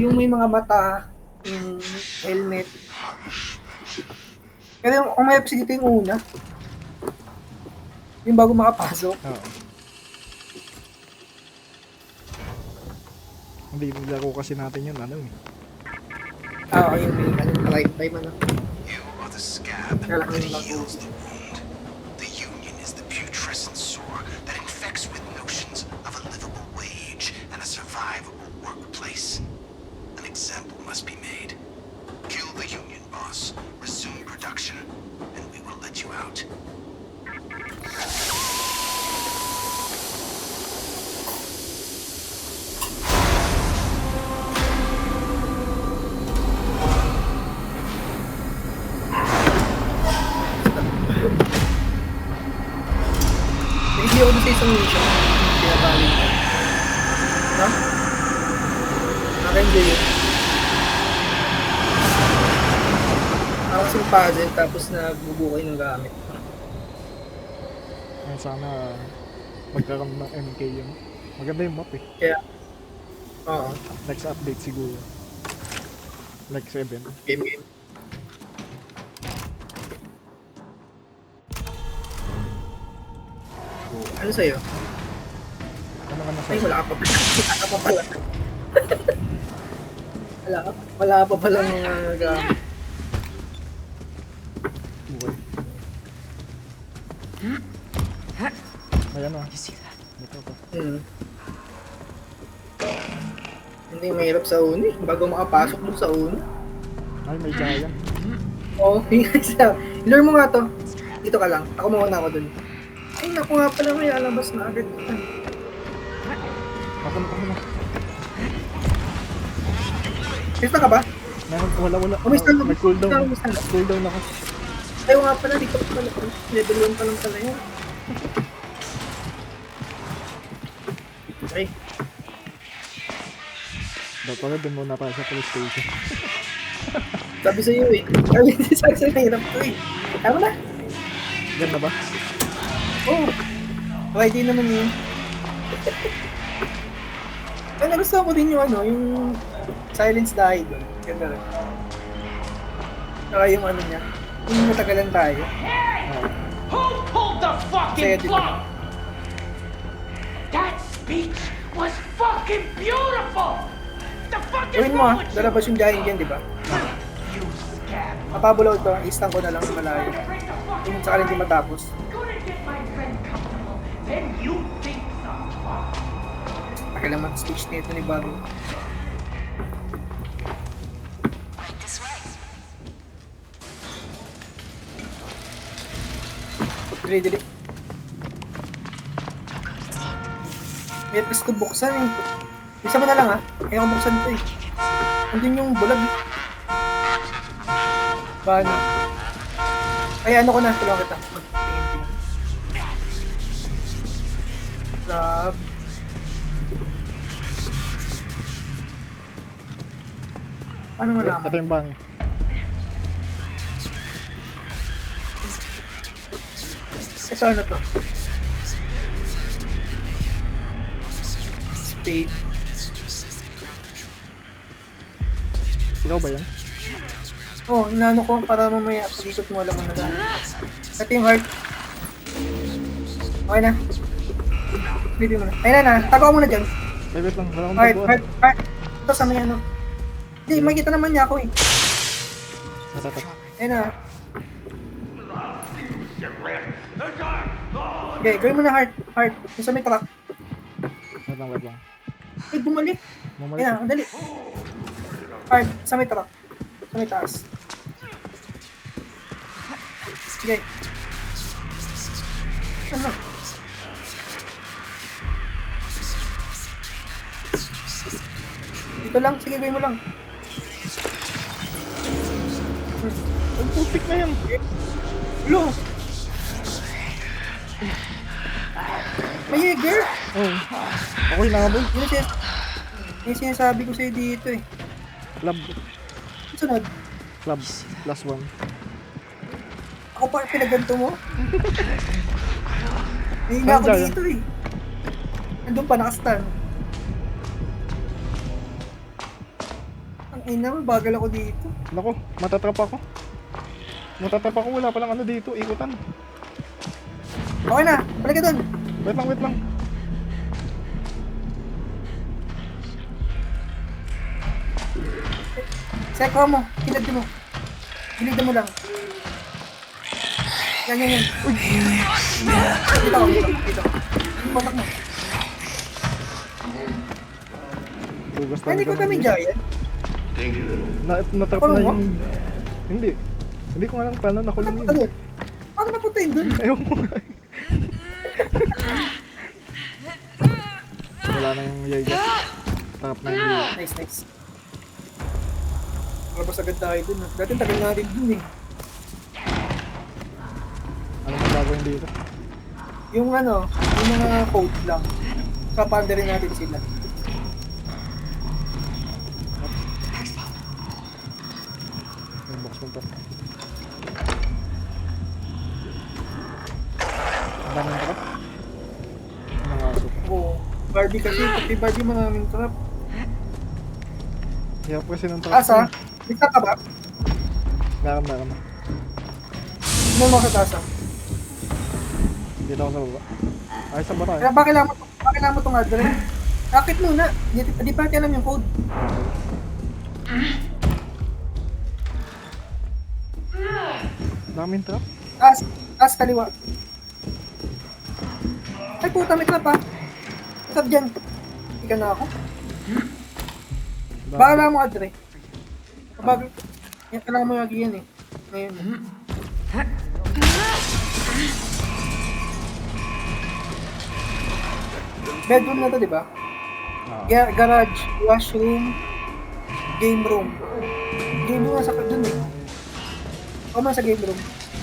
Yung may mga mata, yung helmet. Pero yung umayap si dito yung una. Yung bago makapasok. Oo. Hindi laro kasi natin yun, ano eh. Yung may right time, ano. You are the scab Kailangan that yung heals the wound. The Union is the putrescent sore that infects with notions of a livable wage and a survivable workplace. An example must be made. Kill the Union boss, resume production, and we will let you out. Hindi ako doon sa isang mission. Pinabalik ko. No? Naka-enjoy yun. Ako kasing puzzle tapos nagbubukay ng gamit. Ay, sana magkaroon ng MK yun. Maganda yung map eh. Kaya, oo. Next update siguro. Like 7. Game. Ano sa'yo? Ano ka na Ay, sa... wala ka pa. Wala ka pa pala. Wala ka pa palang gamit. buhay? Ayan ah. Ito pa. Hindi mahirap sa uni. Bago makapasok dun sa uni. Ay, may giant. Oo, learn mo nga to. Dito ka lang. Ako muna ako dun. Ay, naku nga pala may alabas na agad. Ako na. Pista ka ba? Meron, wala. Umistan May cooldown. Umistan. Cooldown ako. Ayaw nga pala, dito pa pala. Level 1 pa lang pala yan. Okay. Dapat pala din muna para sa PlayStation. Sabi sa'yo eh. Sabi sa'yo nahirap to eh. Tama na. Ganda ba? Oo. Okay, di naman yun. Ay, nagustuhan ko din yung ano, yung silence dahil doon. Ganda rin. Saka yung ano niya, yung matagalan tayo. Who pulled the Kaya fucking di plug? That speech was fucking beautiful! The fuck is Gawin mo wrong ah, with you? lalabas yung giant yan, di ba? You scab. Mapabulaw to, istan ko na lang sa malayo. Break the fucking Yung sakali hindi matapos. Gonna get my friend comfortable, then you think some fuck. Tagal naman speech nito ni Bobby. Dili. May press ko buksan eh. Isa mo na lang ha. Kaya ko buksan ito eh. Andun yung bulag eh. Paano? Ay ano ko na. Tulungan kita. Magtingin-tingin. Grab. Paano mo naman? Ito yung bang. Ito ano to? Spade. Ikaw ba yan? Oh, inaano ko para mamaya pag-ikot mo alam mo na lang. Ito yung heart. Okay na. Pwede mo na. Ayun na. Tago ka muna dyan. Wait lang. Wala akong Heart, taguan. heart. Ito sa may ano. Hindi, makikita naman niya ako eh. Natatak. Ayun na. Okay, gawin mo na heart. Heart. Yung sa may truck. Wait lang. Ay, bumalik. Mamalik. Ayun na, dali. Heart, sa may truck. Sa may taas. Okay. Ano? Dito lang, sige gawin mo lang. Ang putik na yan. Lo! May Jäger! Oh. Ako'y nabol. Yung sinasabi ko sa'yo dito eh. Club. Sunod, Club. Plus 1. ako pa pinaganto mo. Hihinga ako Saan dito eh. Nandun pa, nakastan. Ang ina, bagal ako dito. Nako, matatrap ako. Matatrap ako, wala palang ano dito, ikutan. Okay na, balik ka dun. Wait lang, wait lang. Seko mo, kilad mo. Kilid mo lang. Yan. Uy! Dito ako, dito. Kontak mo. Tugas Ay, hindi ko kami giant. Natrap Nakulong na mo? yung... Hindi. Hindi ko alam paano nakulong Napunta yun. dun. Paano napunta yun dun? Ayaw mo. Wala na yung yayga. Trap na yung yayga. Nice. Malabas agad tayo dun. Dati tagal natin dun eh. Ano ang gagawin dito? Yung ano, yung mga code lang. Kapanda rin natin sila. Yung box mo to. Ang daming trap. Mga aso. Oo. Barbie kasi, pati Barbie maraming trap. Hirap kasi ng trap. Asa? Bisa ka ba? Meron. Ano mo sa tasa? Dito ako sa baba. Ay, saan ba tayo? Kaya bakit mo itong address? Bakit muna? Di pa alam yung code. Daming trap. Taas kaliwa. Ay puta, may trap ha. Trap dyan. Ika na ako. Baka lang mo address. Kapag, yan kailangan mo yung yan eh. Ngayon. Bedroom na to, di ba? Garage, washroom, game room. Game room nasa dun eh. Ako man sa game room.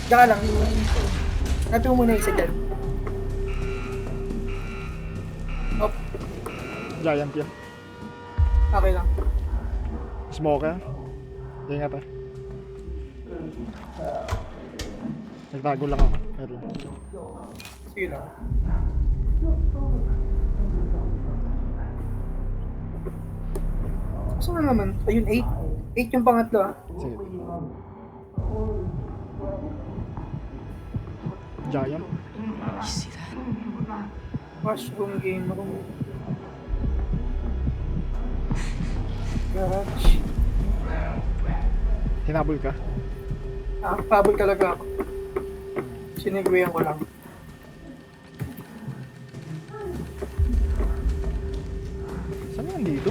Diyan ka lang. Natin mo muna yung isa dyan. Op, Giant yan. okay lang. Smoker. Ingat eh. Nagtago lang ako. Wait lang. Sige lang. Gusto na naman. Ayun, 8. 8 yung pangatlo ah. Sige. Giant. Washroom, game room. Garage. Hinabol ka. Pabol talaga ako. Sinigwayan ko lang. Saan yan dito?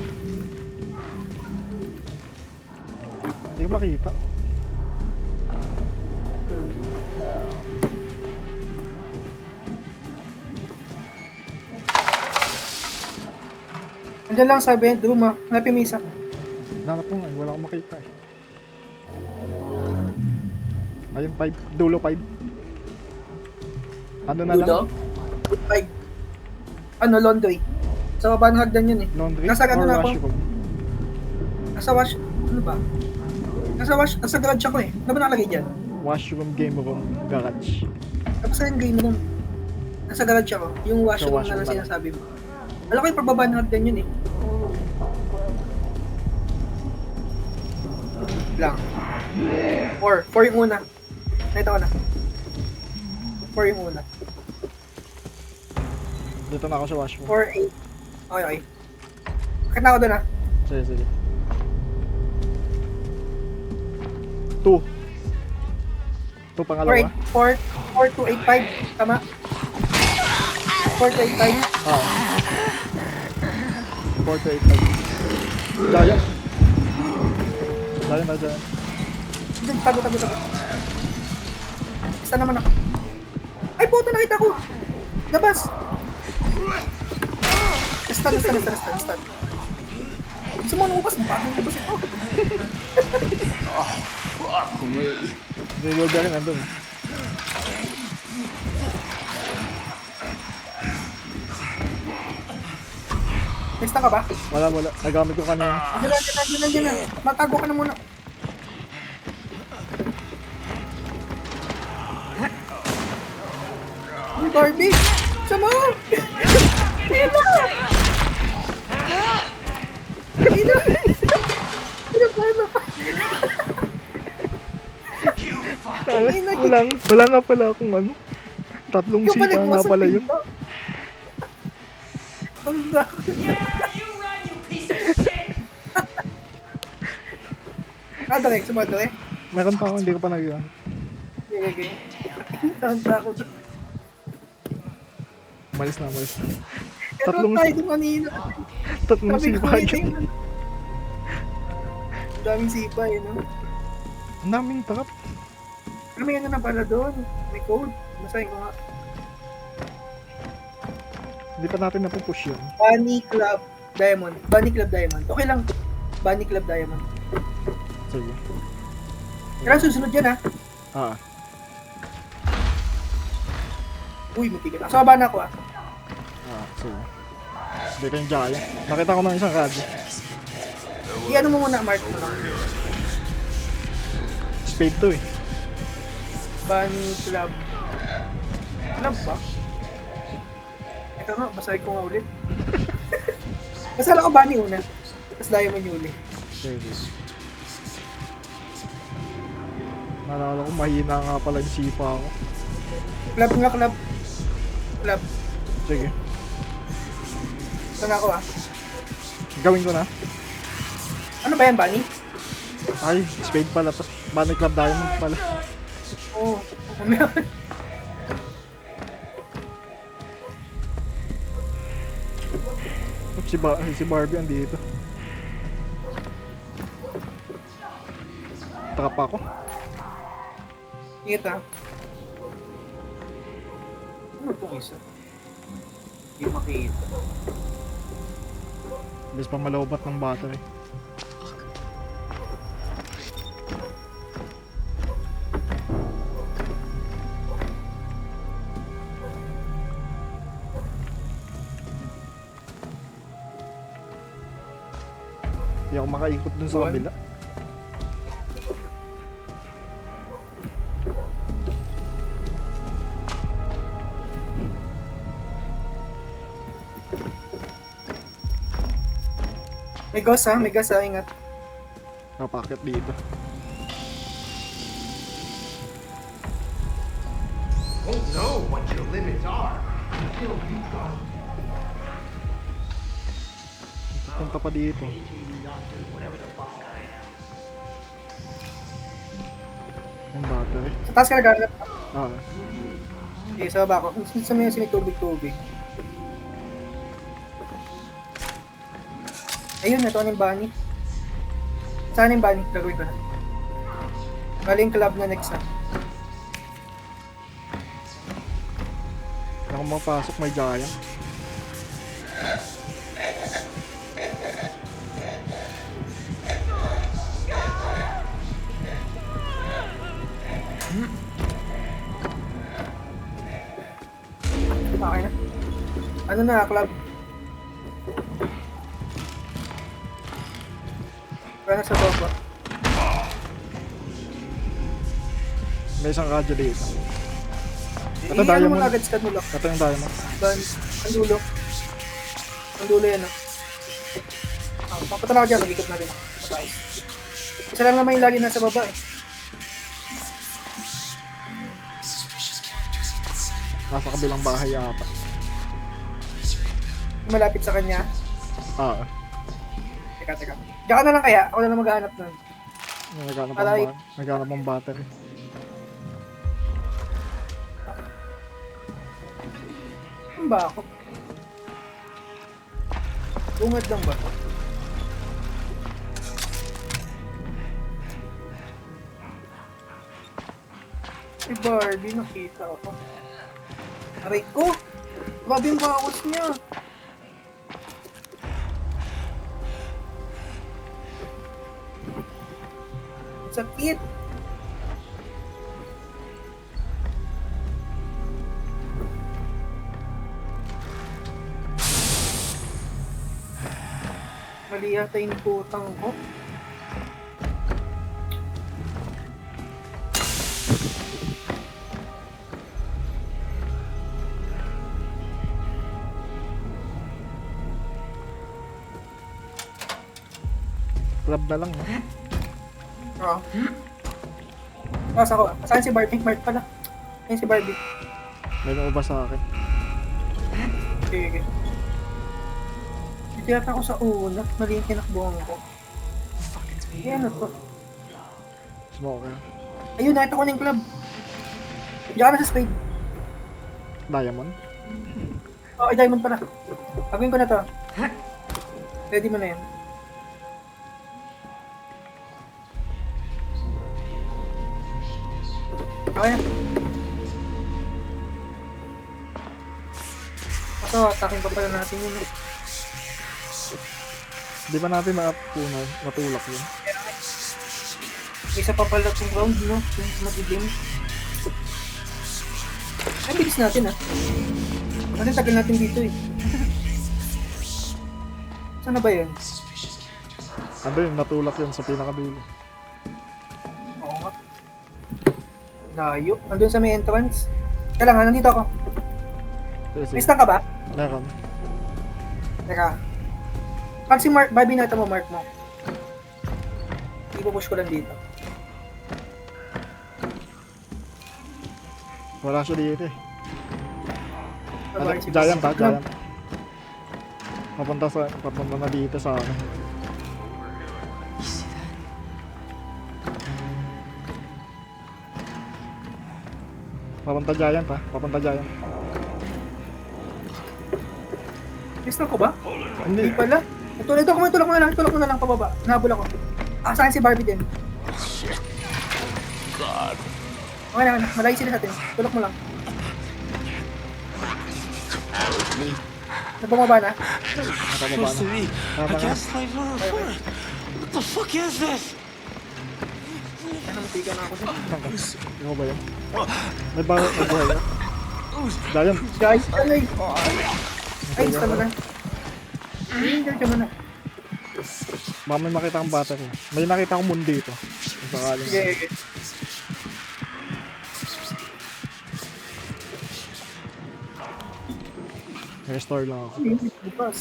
Hindi ko makita. Andiyan lang sa bedroom ah. Hanapin mo isa. Nanap ko nga, wala akong makita eh. Ayun, 5. Dulo 5. Ano na lang? 5. Ano, laundry. Sa baba ng hagdan yun eh. Laundry Nasa ano or na ako? washroom? Nasa wash... Ano ba? Nasa garage ako eh. Ano ba nakalagay dyan? Washroom, game room, garage. Tapos yung game room. Nasa garage ako. Yung washroom na washroom lang na. sinasabi mo. Alam ko yung pagbaba ng hagdan yun eh. Lang. 4 yung una. Nakita ko na. 4 yung una. Dito na ako sa washroom. 4, 8. Okay. Bakit na ako doon ah? Sige. 2. 2 pangalawa? 4, 2, 8, 5. Tama? 4 to 8, 5. Oo. 4 to 8 5. Giant. Giant. Tago. Isa naman ako. Ay, puto, nakita ko. Labas. Stun. Gusto mo nukas, bakit labas ito? Reload ka rin nandun. Next na ka ba? Wala. Nagamit ko kanina. Andiyan na. Matago ka na muna. Ay, Barbie! Sama! Ina! Wala nga pala akong ano. Tatlong Ikaw sipa nga pala yun. Ang dami. You run, you piece of shit! Dali, sumadali. Meron pa ako, hindi ko pa nag-ano. Okay. Tanda ko. Malis na. Ito tayo doon kanina. Tatlong Sabi ko sipa ulit yun. yung... Ang daming sipa eh, no? Ang daming trap. Pero may ano na pala doon. May code. Masahin ko nga. Hindi pa natin napupush yun. Bunny Club Diamond. Bunny Club Diamond. Okay lang. Bunny Club Diamond. Sige. Kaya susunod yan ha. Ah, Uy, matigal. Sa baba na ako ah. sige. Dito yung giant. Nakita ko ng isang radyo. I-ano mo muna, Mark. Spade to eh. Bunny Club. Club ba? Ito nga, basahin ko nga ulit. Basala ko Bunny una. Tapos Diamond yung uli. Sige. Naalala ko, mahina nga pala yung sipa ako. Club nga, club. Club. Sige. Ito na ako ah. Gawin ko na. Ano ba yan, Bunny? Ay, spade pala to. Bunny Club Diamond pala. Oo. Oh, Si Barbie andito. Trap ako. Ingat ah. Ano itong isa? Hindi makita. Bilis pa malawbat ng battery. Hindi ako makaikot dun sa kabila. May gas ha, ingat. Napakit dito. Won't know what your limits are. Punta pa dito. Yung battery. Sa taas ka naghanap. Ah, Okay, sa baba ko. Sa may sinitubig-tubig. Ayun, ito yung Bunny. Saan yung Bunny? Gagawin ko na. Bali yung club na next ha. ako mapasok may giant. Okay na. Ano na, club? Wala na sa baba. May isang radyo dito. Ito, Ano mo diamond. agad sa kanulok? Ito yung diamond. Ang dulo. Ang dulo yan, papunta na ako dyan, mag-ikot na rin. Patay. Isa lang naman yung lagi nasa baba eh. Nasa kabilang bahay yata. Malapit sa kanya. Ah, Teka. Diyan ka na lang kaya, ako na lang maghahanap nun. Alay. naghanap ng battery. Saan ba ako? Bungad lang ba? Si Barbie, nakita ako. Aray ko! Grabe yung bawas niya. Sakit! Mali yata yung putang ko. Club na lang, no? Ah. Tapos ako, saan si Barbie? Mark pala. Ayun si Barbie. May nauba sa akin. Okay. Dito yata ako sa una. Mali yung tinakbuhan ko. Eh, ano to? Smoker. Ayun, nakita ko na yung club. Diyan ka na sa spade. Diamond. Oh, ay diamond pala. Gagawin ko na to. Ready mo na yan. Okay na. Kaso, atakin pa pala natin yun. Di ba natin nakapunan, matulak yun? Isa pa pala itong round, no? Yung madilim. Ay, bilis natin, ah. Kasi tagal natin dito, eh. Saan na ba yun? Ano yun, natulak yun sa pinakadulo. Oo nga. Layo. Andun sa may entrance. Kailangan, nandito ako. May Sige, stun ka ba? meron. Teka. Pag si Mark, Barbie natin mo, mark mo. Ipupush ko lang dito. Wala siya dito eh. Ano, Barbie, sige. giant ha, giant. Papunta na dito sa akin. Papunta giant ha, papunta giant. Pistol ko ba? Hindi, Hindi pala. Ito ko na lang pababa. Nahabol ako. Saan si Barbie din? Okay na, malayo sila sa atin. Tulak mo lang. Nabumaba na? nakababa na. Nakababa na. What the fuck is this? Ano, matiga na ako dun. Yung ba yun? May buhay yun? Giant. Guys, ay! Ay, gusto mo na. Ay, gusto mo na. Baka may makita kang battery. May nakita akong moon dito. Kung sakaling. Sige, sige. Restore lang ako. Ay, bukas.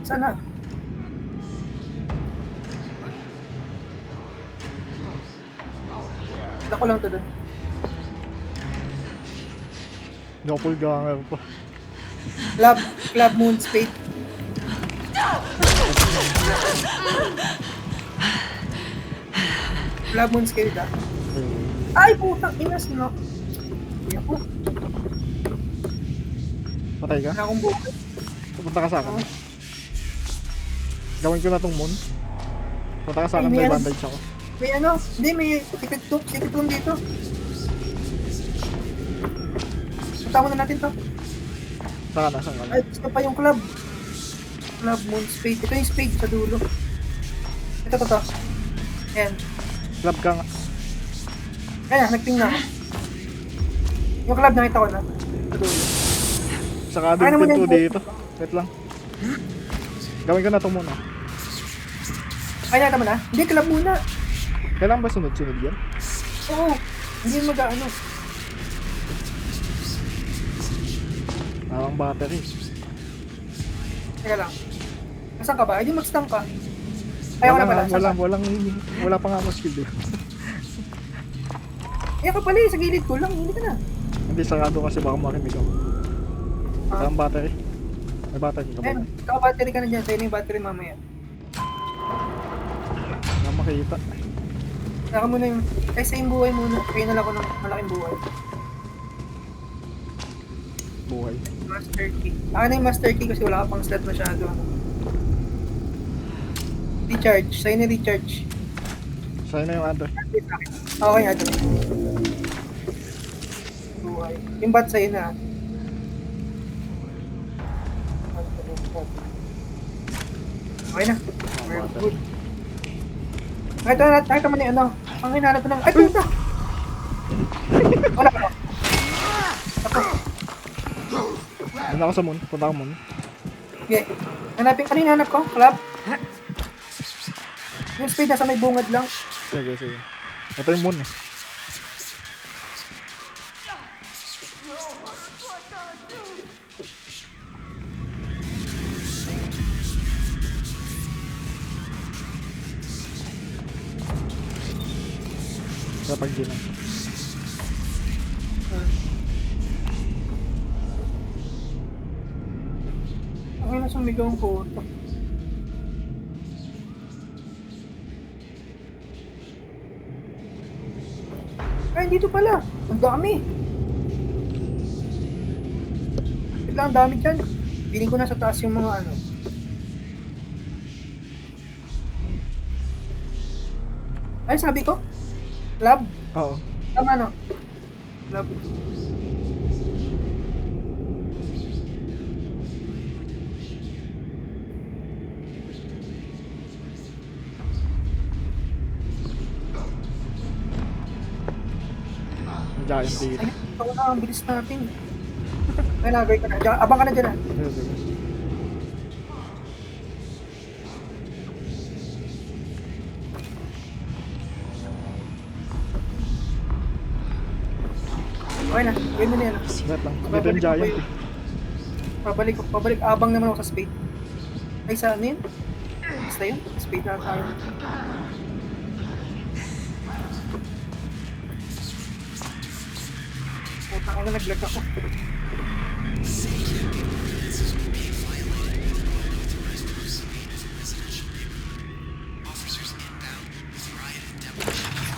Sana. Dako lang to dun. Doppelganger pa. Club Moon Spade. Club Moon Spade, ah. Ay, putang inas, no. Hindi ako. Patay ka? Wala akong buhay. Pupunta ka sa akin. Gawin ko na tong moon. Punta ka sa akin, Ay, may meron. bandage ako. May ano, hindi, may secret room dito. Punta muna natin to. Saan ka na? Ay, gusto pa yung club. Club Moon Spade. Ito yung spade sa dulo. Ito. Ayan. Club ka nga. Ayan, nagping na ako. Yung club nakita ko na. Sa dulo. Saka Ano din mo pinto yan? dito. Wait lang. Gawin ko na to muna. Ay, nakita mo na? Hindi, club muna. Kailangan ba sunod-sunod yan? Oo. Hindi mag-ano. Ang battery. Teka lang. Nasaan ka ba? Ay, di mag-stun ka. Ayaw na pala. Wala pa nga ako skill eh. Ayaw ka pala eh. Sa gilid ko lang. Hindi ka na. Hindi sarado kasi baka makinig ako. Ang battery. May battery ka ba? Ayan. Kaka-battery ka na dyan. Sa'yo na yung battery mamaya. Nga makita. Saka muna yung... Ay, sa yung buhay muna. Kaya na lang ako ng malaking buhay. Buhay. Master key. Na yung master key kasi wala ka pang slot masyado. Recharge. Sa'yo na recharge. Sa'yo na yung other. Okay, ito. Buhay. Yung bat sa'yo na. Okay na. We're good. Nakita mo na yung ano. Ang hinanap ko ng... Ay, puta! Wala ka. Ako. Ano ako sa moon? Punta ako moon. Okay. Hanapin. Ano yung hinanap ko? Club? Yung spade nasa may bungad lang. Sige. Ito yung moon eh. Kapag gina. Ang ina sumigaw ang puto. Ay, dito pala. Ang dami. Bigla ang dami dyan. Piling ko na sa taas yung mga ano. Ay, sabi ko? Lab? Oo. Tama no? Lab. Ang giant dito. Ay, ito na. Ang bilis natin. Ay, nagay ka na. Abang ka na dyan ah. Ayun, ayun. Okay na. Gawin mo na yan ah. Wait lang. Dito yung giant eh. Pabalik. Abang naman ako sa spade. Ay, saan yun? Basta yun. Spade na tayo. Putang ina, naglag ako.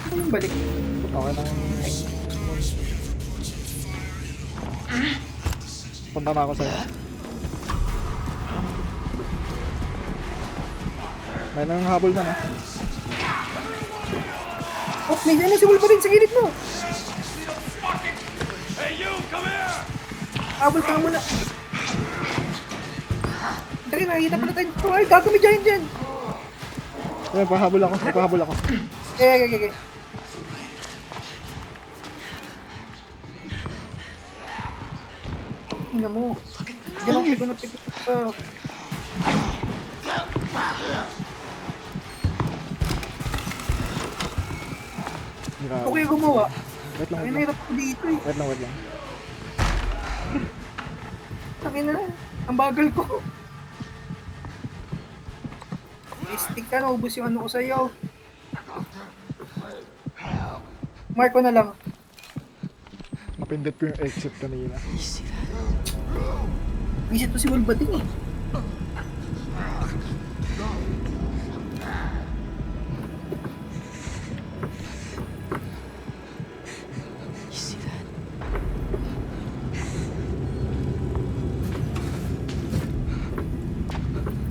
Ano yung balik? Okay lang. Punta na ako sa'yo. May nangahabol na na. Oh, may ano si Wolverine sa gilid mo! Hey, you, come here! Habol ka muna. Dali, nakikita pa na tayo. Oh, ay, gago, may giant dyan. Ayun, pahabol ako. May pahabol ako. Okay. Tingnan mo. Ganun ko na pick up. Grabe. Okay, gumawa. Wait lang, Ay, wait lang. nahirap ko dito eh. Wait lang. Takin na. Ang bagal ko. Stick ka, naubos yung ano ko sa'yo. Mark ko na lang. Mapindot ko yung exit kanina. Visit ko si Wolverine eh.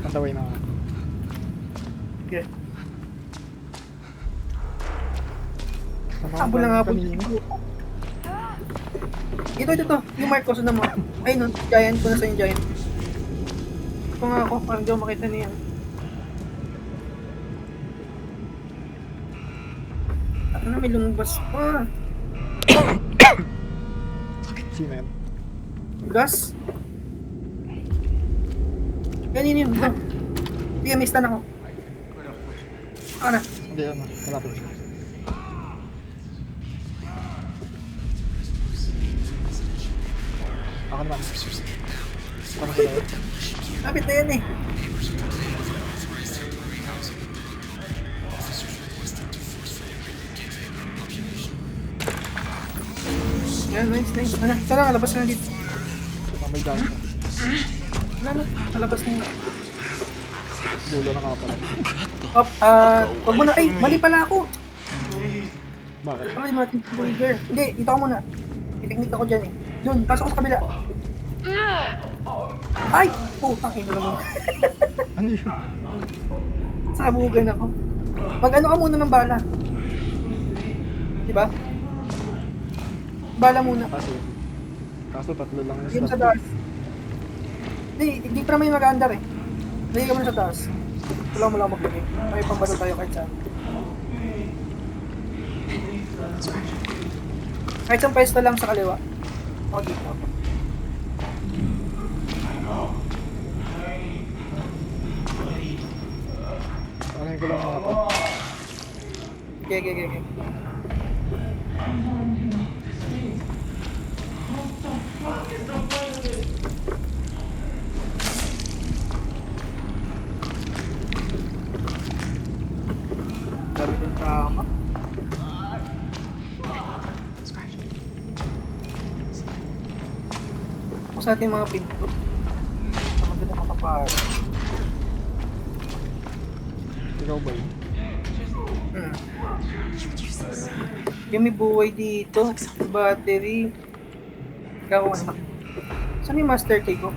Pantaway na ako. Okay. Ano Habol na nga po. kanina? Ito. Yung mark ko, sundan mo. Ay, no. Giant ko na sa yung giant. Ito nga ako, parang di ako makita niya. Ano na, may lumabas pa. Sino yan? Gas? Ganyan yun, bro. Sige, may stun ako. Ako na. Hindi, ano. Malapit siya. Ako naman. Ano ba yun? Lapit na yan eh. Yan, nice. Ano, tara, labas na dito. May dance. Wala na, malabas na yun. Dulo na nga pala. Up, wag mo na, ay, mali pala ako. Bakit? Ay, Martin Burger. Hindi, dito ako muna. Titiknik ako dyan eh. Doon, pasok ko sa kabila. Ay! Putang ina naman. Ano yun? Sabugan ako. Mag-ano ka muna ng bala. Diba? Bala muna. Kaso tatlo lang Yung yung sa slot. taas. Hindi pa naman yung mag-andar eh. Lagay ka muna sa taas. Wala mo lang maglagay. May pambato tayo kahit saan. Kahit saan pwesto lang sa kaliwa. O dito. Ano ko lang mga to? Okay. Dami ng tama. focus natin yung mga pinto. Maganda makapara. Ikaw ba yun? Hmm. Yung may buhay dito. Battery. Ikaw ano? Saan yung master key ko?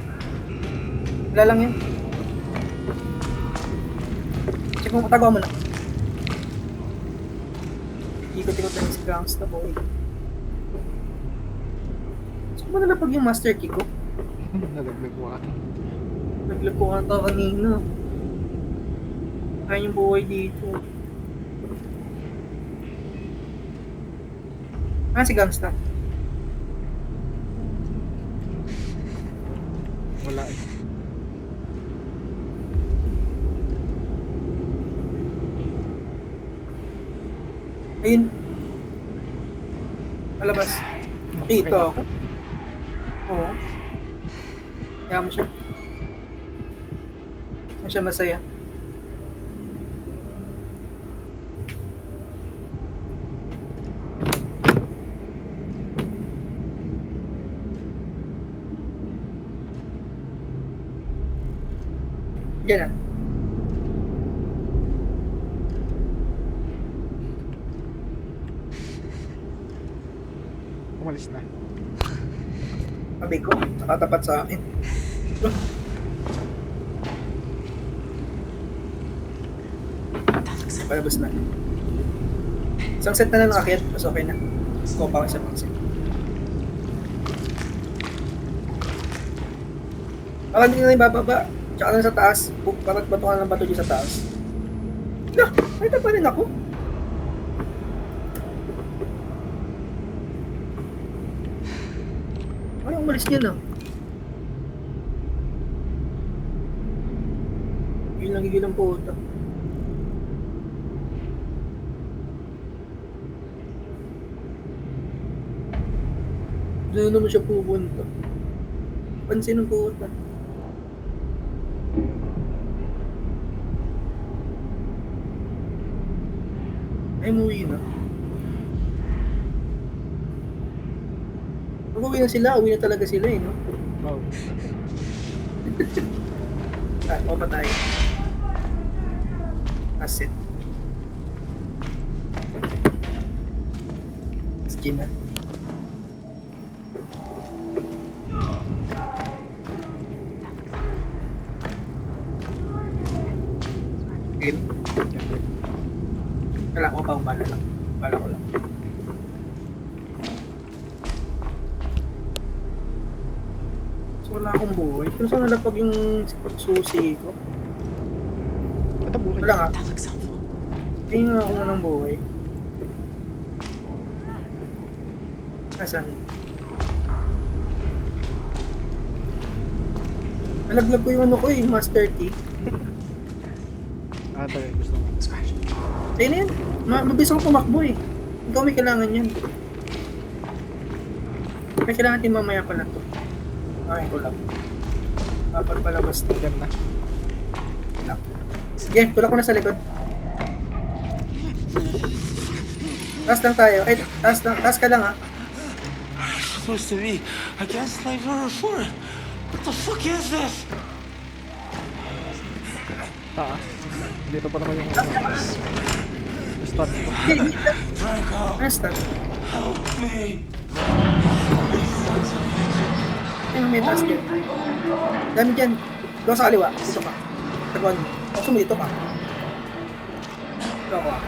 Wala lang yun. Check mo, tagawa mo na. Ikot-ikot lang yung si Gangsta boy. Saan mo nalapag yung master key ko? Nalaglag mo ka. Naglag ko ata kanina. Ayun yung buhay dito. Ah, si Gangsta. Wala eh. Ayun. Palabas. Nakita ako. Oo. Kaya mo siya. Kaya siya masaya. Yan na. Umalis na. Sabi ko, nakatapat sa akin. Palabas na. Isang set na lang nakakit, mas okay na. Ko pa sa pang set. Parang hindi na yung bababa. Tsaka lang sa taas. Parang bato ka ng bato dyan sa taas. No, ay pa rin ako. Ay, umalis niya na. Yun lang gigil ang puta. Doon naman siya pupunta. Pansin ang puta. Ay, umuwi na. Pag uwi na sila, uwi na talaga sila eh, no? Wow. Ah, o pa tayo. Asset. Skin na. Game. Wala ko pa bala lang. Bala ko lang. So wala akong buhay. Pero saan nalapag yung susi ko? Ito buhay. Wala nga. Tingin nga ako na ng buhay. Asan? Nalaglag ko yung ano ko yung master key. Ah, tayo. Gusto mo. Ayun na yan. Mabilis ako tumakbo eh. Ikaw may kailangan yan. May kailangan din mamaya pala to. Ay, ko lang. Papalabas to. Diyan na. Lang. Sige, tulak ko na sa likod. Taas lang tayo. Ay, taas ka lang ha. Supposed to be a gaslight number 4. What the fuck is this? Taas. Dito pa naman yung start ko. Franco, Ano start? help me. Ay, may taas dyan. Dami dyan. Doon sa kaliwa. Dito ka. Taguan mo. Tapos mo dito ka. Ito ako ah.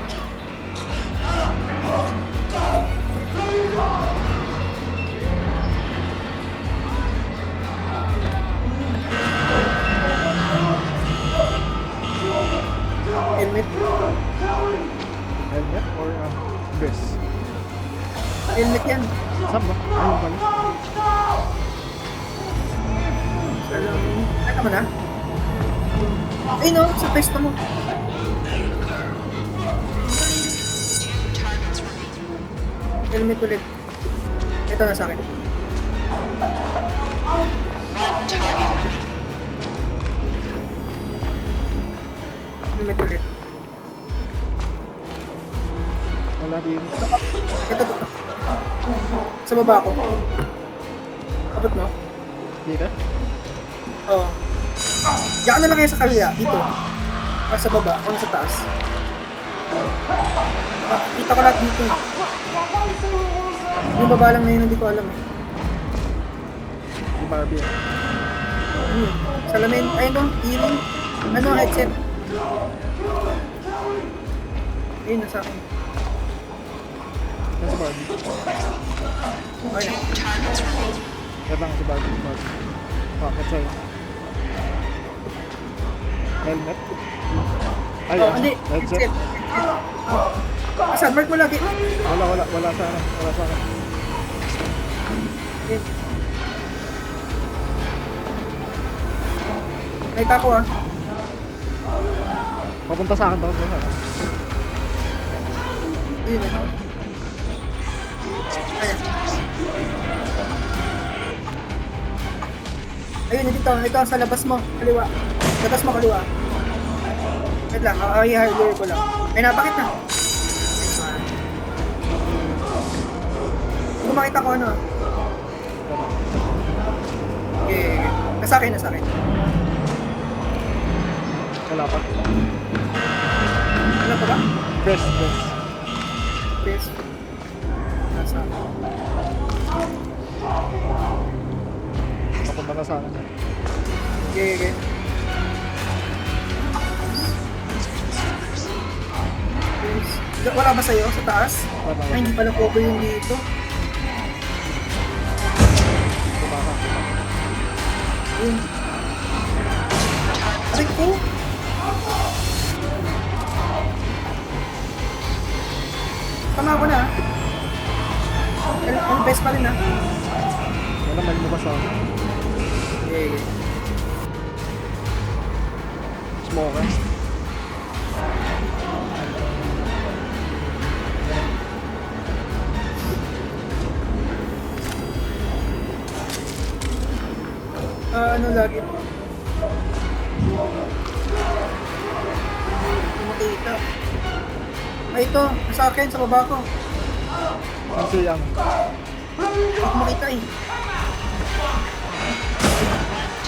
Helmet. Helmet or vest? Helmet yan. Saan ba? Ayun pala. Ano mo na? Ay no, sa pwesto mo. Helmet ulit. Ito na sa akin. Helmet ulit. Wala din. Ito. Sa baba ko. Abot mo. Dito? Oo. Diyan ka na lang kayo sa kalya, dito. Sa baba, o sa taas. Kita ko lahat dito. Yung baba lang na yun, hindi ko alam eh. Yung Barbie. Salamin, ayun doon, healing. Ano, headset. Ayun, nasa akin. Yan si Barbie. Okay na. Yan lang si Barbie. Si Barbie. Bakit sa'yo? Helmet? Ay, Oh, hindi. headset. Asan, mark mo lagi. Wala sa akin. Wala sa akin. Ayun. Nakita ko ah. Papunta sa akin. Papunta sa akin. Ayun eh. Ayan. Ayun, dito. Ito sa labas mo. Kaliwa. Labas mo, kaliwa. Wait lang. I-hardware ko lang. Ay, napakit na. Nice one. Kung makita ko ano. Okay. Nasa akin, nasa akin. Wala pa. Ano pa ba? Press. Best. Nasa akin. Papunta na sa akin. Okay. Wala ba sa'yo sa taas? Wala. Ay, hindi pala cover yung dito. Punta ka. Ayun. Aray ko! Tama ako na. Ang best pa rin ah. Wala, may lumabas sa akin. Okay. Smoker. Ano lagi? Makita. Ay, ito. Sa akin, sa baba ko. Kasi yan. Hindi ko makita eh.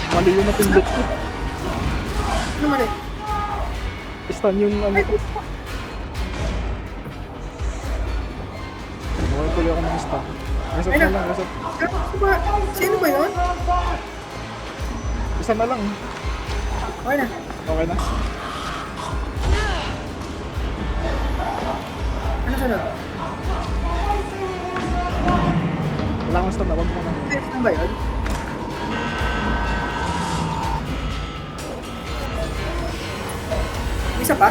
Mali yung napindot ko. Ano mali? Stun yung ano ko. Nawala tuloy ako ng stun. Reset Ayun na na. lang, reset. Sino ba yun? Isa na lang. Okay na. Okay na. Ano sunod? Wala akong stun na, wag mo na. Ano ba yun? Isa pa?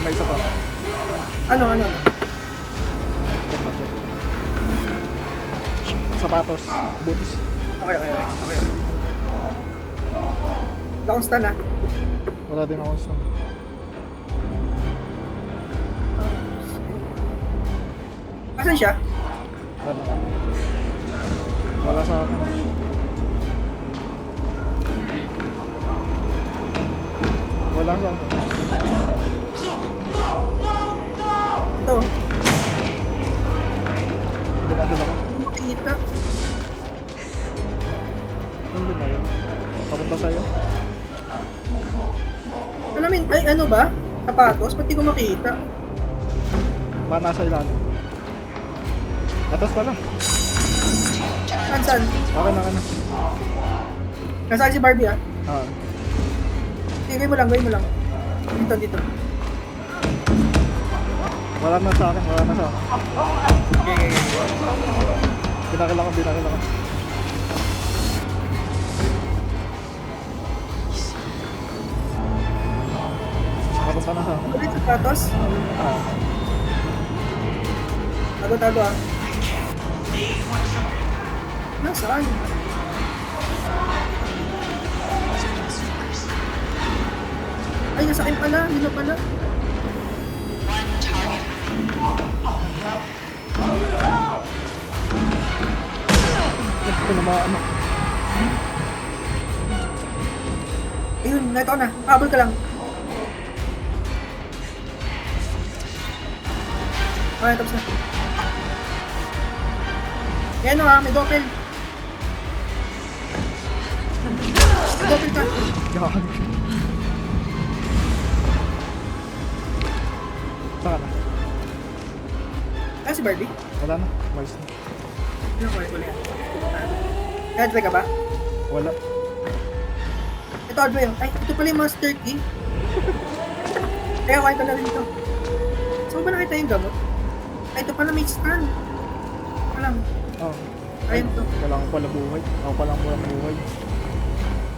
May isa pa. Ano? Check na, check. Sapatos. Boots. Okay. Wala akong stun ah. Wala din akong stun. Asan siya? Wala na. Wala sa akin. Wala sa akin. Ito. Binadal ako. Hindi makita. Hindi na yun. Papunta sa'yo. Alamin, ay ano ba? Sapatos? Ba't di ko makita? Ba nasa ilalim. Atas pala. Saan? Okay na, okay na. Nasaan si Barbie ah? Ah. Gawin mo lang. Dito. Wala na sa akin, wala na sa akin. Okay. Binakil ako. Papunta na sa akin. Ulit sapatos? Ah. Tago ah. Nasaan? Ay, nasa akin pala. Hindi na pala. Ito na mga ano. Ayun, neto na. Habol ka lang. Okay, tapos na. Yan o ha, may doppel. Double ka. Gawin. Saan ka na? Ah, si Barbie? Wala na. Malis na. Ano ko ulit? Kadre ka ba? Wala. Ito, Adro yan. Ay, ito pala yung master key. Kaya kain ka na rin ito. Saan mo ba nakita yung gamot? Ay, ito pala may stand. Alam. Oh. Ayun to. Kailangan ko pala buhay. Ako pala walang buhay.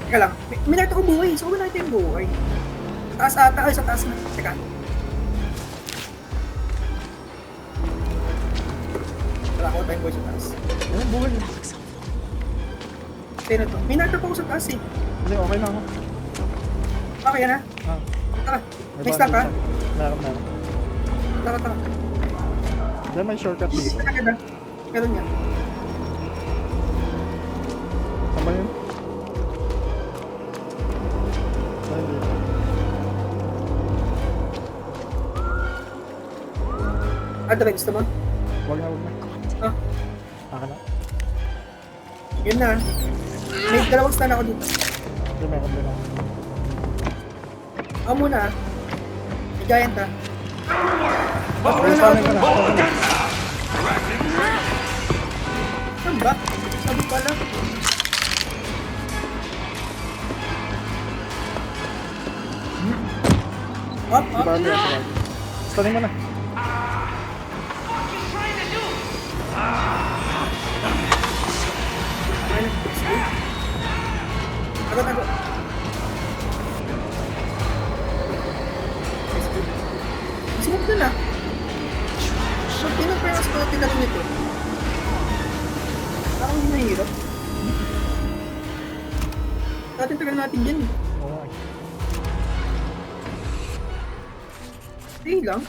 Teka lang. May nakita ko buhay. Saan mo ba nakita yung buhay? Taas ata. Ay, sa taas na. Teka. Wala ko tayong buhay sa taas. Walang buhay. Kaya na to. May nakita ko sa taas eh. Hindi, okay na ako. Okay na. Ah. Tara. May stand ka? Meron. Tara. Then may shortcut dito. Agad ah. Meron yan. Saan ba yun? Saan dito? Adre, gusto mo? Wag na. Ah, Aka na. yun na. May dalawang stand ako dito. Hindi, meron din ako. Ako muna ah. May giant ah. Ay, saan ka na? Saan ba? Sabi pala. Up. Bali, Stanin mo na. Agad. Sumog na na. So, pinag-premas ko natin lang nito. Parang hindi mahirap. Dating tagal natin yan eh. Oo. Stay lang.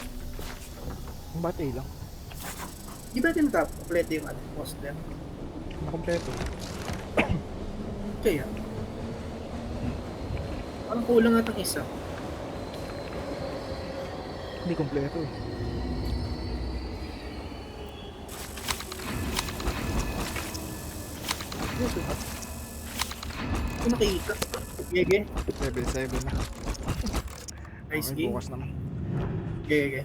Ba't A lang? Di ba natin top? Kompleto yung ating poster. Nakompleto. Kaya. Parang kulang nga itong isa. Hindi kompleto eh. Kung nakikita. Gege. Level 7 na. Nice Okay, game. bukas naman. Gege.